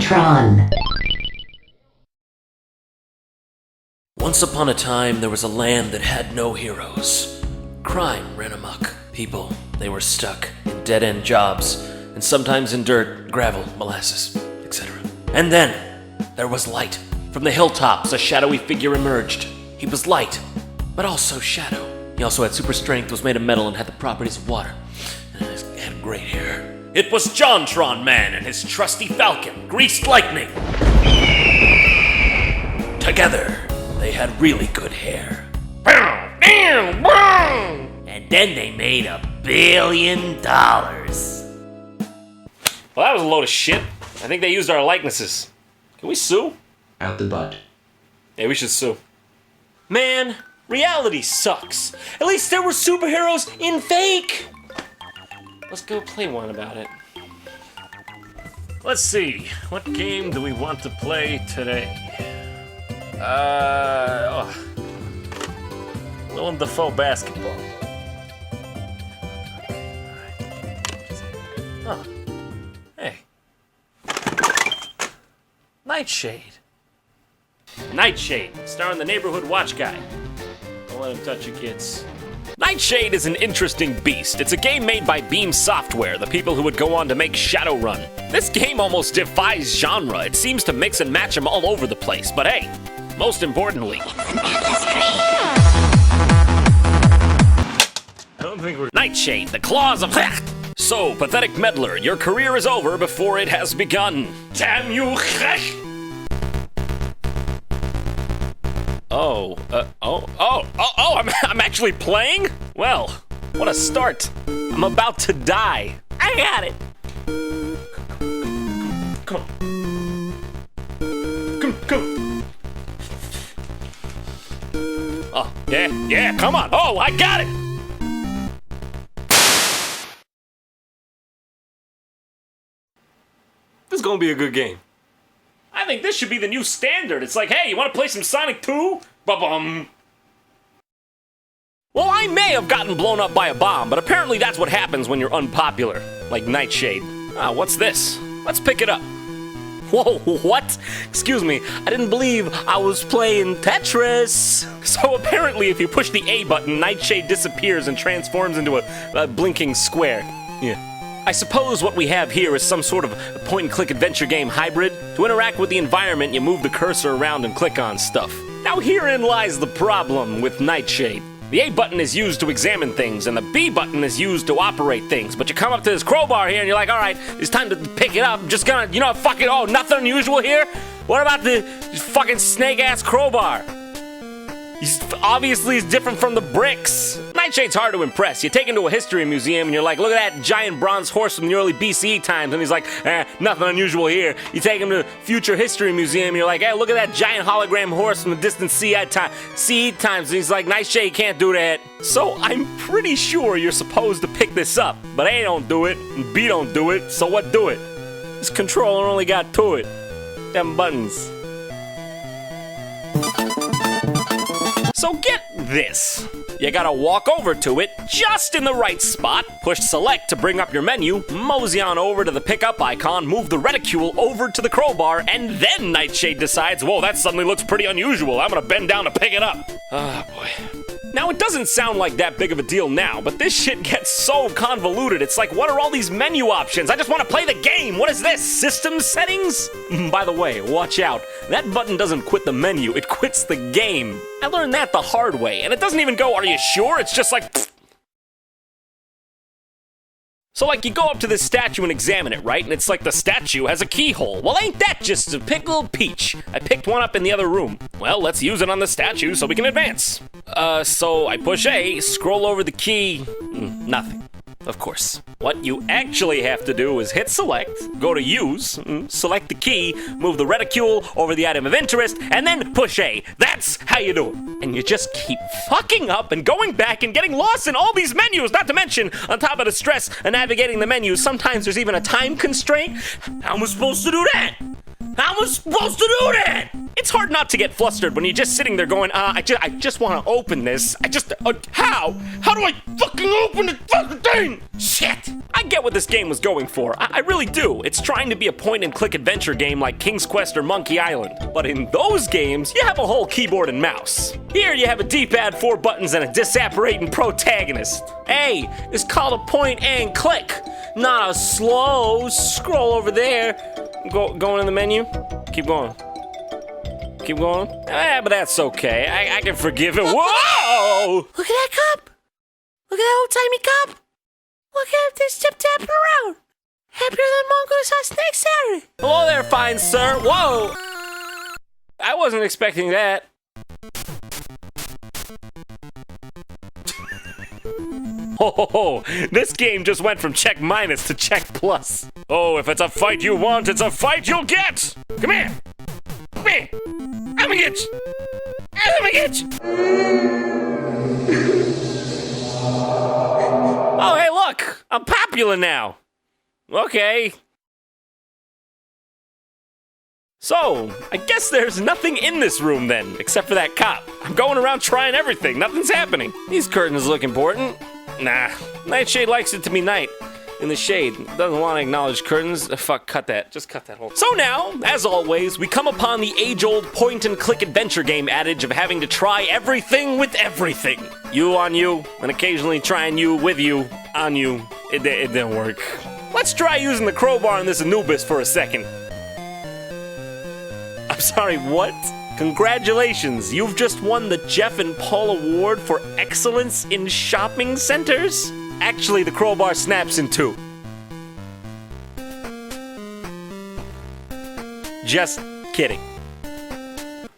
JonTron. Once upon a time, there was a land that had no heroes. Crime ran amok. People, they were stuck in dead-end jobs, and sometimes in dirt, gravel, molasses, etc. And then, there was light. From the hilltops, a shadowy figure emerged. He was light, but also shadow. He also had super strength, was made of metal, and had the properties of water. And he had great hair. It was JonTron Man and his trusty falcon, greased lightning. Together, they had really good hair. And then they made $1 billion. Well, that was a load of shit. I think they used our likenesses. Can we sue? Out the butt. Yeah, we should sue. Man, reality sucks. At least there were superheroes in fake. Let's go play one about it. Let's see. What game do we want to play today? Willem Dafoe basketball. Oh. Hey. Nightshade. Nightshade, starring the neighborhood watch guy. Don't let him touch your kids. Nightshade is an interesting beast. It's a game made by Beam Software, the people who would go on to make Shadowrun. This game almost defies genre. It seems to mix and match them all over the place. But hey, most importantly, I don't think we're... Nightshade, the claws of... So, pathetic meddler, your career is over before it has begun. Damn you! I'm actually playing? Well, what a start. I'm about to die. I got it. Come on. Come. Oh, yeah, come on. Oh, I got it. This is gonna be a good game. I think this should be the new standard. It's like, hey, you wanna play some Sonic 2? Ba-bum. Well, I may have gotten blown up by a bomb, but apparently that's what happens when you're unpopular. Like Nightshade. Ah, what's this? Let's pick it up. Whoa, what? Excuse me, I didn't believe I was playing Tetris. So apparently if you push the A button, Nightshade disappears and transforms into a blinking square. Yeah. I suppose what we have here is some sort of point-and-click adventure game hybrid. To interact with the environment, you move the cursor around and click on stuff. Now herein lies the problem with Nightshade. The A button is used to examine things, and the B button is used to operate things. But you come up to this crowbar here, and you're like, all right, it's time to pick it up. I'm just gonna, fuck it. Oh, nothing unusual here? What about the fucking snake-ass crowbar? Obviously, it's different from the bricks. Nightshade's hard to impress. You take him to a history museum, and you're like, look at that giant bronze horse from the early BCE times. And he's like, nothing unusual here. You take him to future history museum, and you're like, hey, look at that giant hologram horse from the distant CE times. And he's like, Nightshade can't do that. So I'm pretty sure you're supposed to pick this up. But A don't do it, and B don't do it, so what do it? This controller only got to it. Them buttons. So get this. You gotta walk over to it just in the right spot, push select to bring up your menu, mosey on over to the pickup icon, move the reticule over to the crowbar, and then Nightshade decides, whoa, that suddenly looks pretty unusual. I'm gonna bend down to pick it up. Oh boy. Now it doesn't sound like that big of a deal now, but this shit gets so convoluted. It's like, what are all these menu options? I just want to play the game. What is this? System settings? By the way, watch out. That button doesn't quit the menu, it quits the game. I learned that the hard way, and it doesn't even go, are you sure? It's just like, pfft. So like you go up to this statue and examine it, right? And it's like the statue has a keyhole. Well, ain't that just a pickled peach? I picked one up in the other room. Well, let's use it on the statue so we can advance. So I push A, scroll over the key, nothing. Of course. What you actually have to do is hit select, go to use, select the key, move the reticule over the item of interest, and then push A. That's how you do it. And you just keep fucking up and going back and getting lost in all these menus, not to mention, on top of the stress of navigating the menus, sometimes there's even a time constraint. How am I supposed to do that? How am I supposed to do that? It's hard not to get flustered when you're just sitting there going, I just want to open this. How? How do I fucking open the fucking thing? Shit. I get what this game was going for. I really do. It's trying to be a point-and-click adventure game like King's Quest or Monkey Island. But in those games, you have a whole keyboard and mouse. Here you have a D-pad, 4 buttons, and a disapparating protagonist. Hey, it's called a point-and-click, not a slow scroll over there. Going in the menu? Keep going. Keep going? But that's okay. I can forgive it. Whoa! Look at that cup! Look at that old-timey cup! Look at this tip-tapping around! Happier than mongoose on Snake Saturday! Hello there, fine sir. Whoa! I wasn't expecting that. Oh, this game just went from check minus to check plus. Oh, if it's a fight you want, it's a fight you'll get! Come here! Come here! I'm gonna get you! I'm gonna get you! Oh, hey, look! I'm popular now! Okay. So, I guess there's nothing in this room then, except for that cop. I'm going around trying everything. Nothing's happening. These curtains look important. Nah, Nightshade likes it to be night. In the shade. Doesn't want to acknowledge curtains. Fuck, cut that. Just cut that whole. So now, as always, we come upon the age-old point-and-click adventure game adage of having to try everything with everything. You on you, and occasionally trying you with you, on you. It didn't work. Let's try using the crowbar on this Anubis for a second. I'm sorry, what? Congratulations, you've just won the Jeff and Paul Award for Excellence in Shopping Centers? Actually, the crowbar snaps in 2. Just kidding.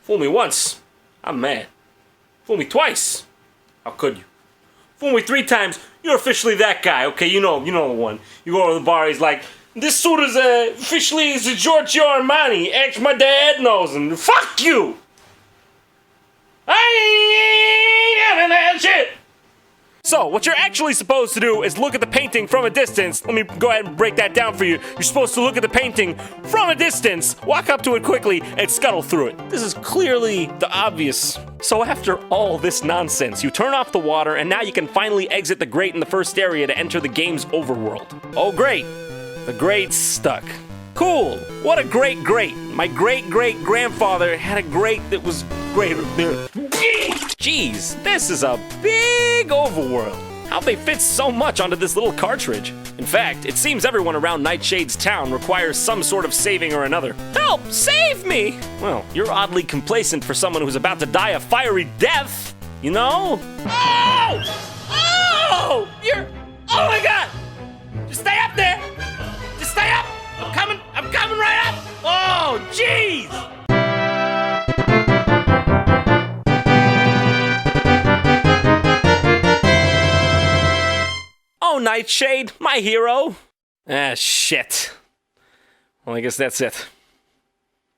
Fool me once, I'm mad. Fool me twice, how could you? Fool me 3 times, you're officially that guy, okay? You know the one. You go to the bar, he's like, this suit is officially is a Giorgio Armani. Actually, my dad knows him. Fuck you! I ain't having that shit! So, what you're actually supposed to do is look at the painting from a distance. Let me go ahead and break that down for you. You're supposed to look at the painting from a distance, walk up to it quickly, and scuttle through it. This is clearly the obvious. So after all this nonsense, you turn off the water, and now you can finally exit the grate in the first area to enter the game's overworld. Oh great, the grate's stuck. Cool, what a great grate. My great-great-grandfather had a grate that was greater than... Jeez, this is a big overworld. How'd they fit so much onto this little cartridge? In fact, it seems everyone around Nightshade's town requires some sort of saving or another. Help! Save me! Well, you're oddly complacent for someone who's about to die a fiery death, you know? Oh! Oh! Oh my god! Just stay up there! Just stay up! I'm coming right up! Oh, jeez! Oh, Nightshade, my hero. Ah, shit. Well, I guess that's it.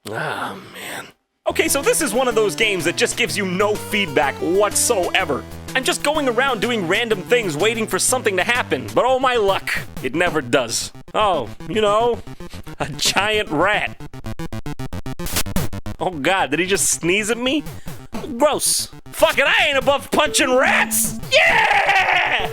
Ah, man. Okay, so this is one of those games that just gives you no feedback whatsoever. I'm just going around doing random things waiting for something to happen, but oh my luck, it never does. Oh, you know, a giant rat. Oh god, did he just sneeze at me? Gross. Fuck it, I ain't above punching rats! Yeah!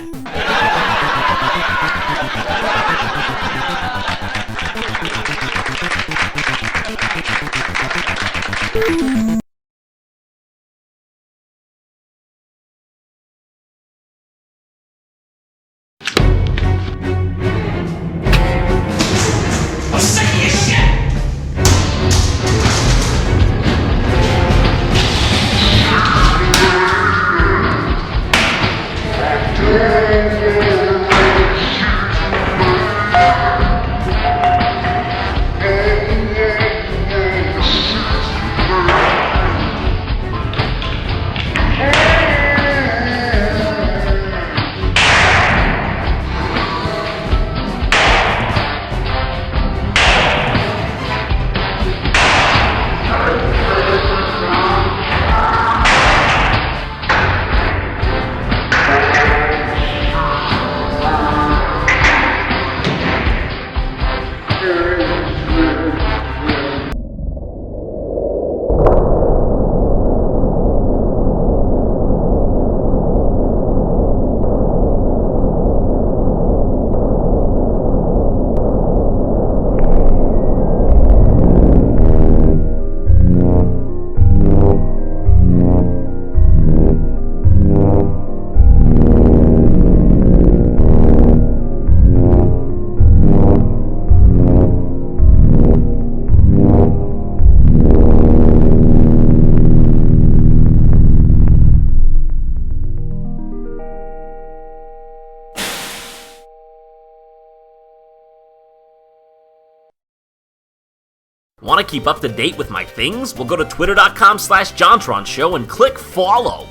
Want to keep up to date with my things? Well, go to twitter.com/JonTron show and click follow.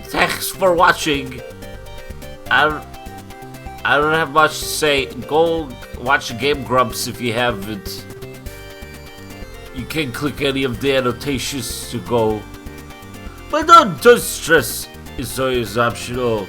Thanks for watching. I don't have much to say. Go watch Game Grumps if you haven't. You can click any of the annotations to go. But don't stress. It's always optional.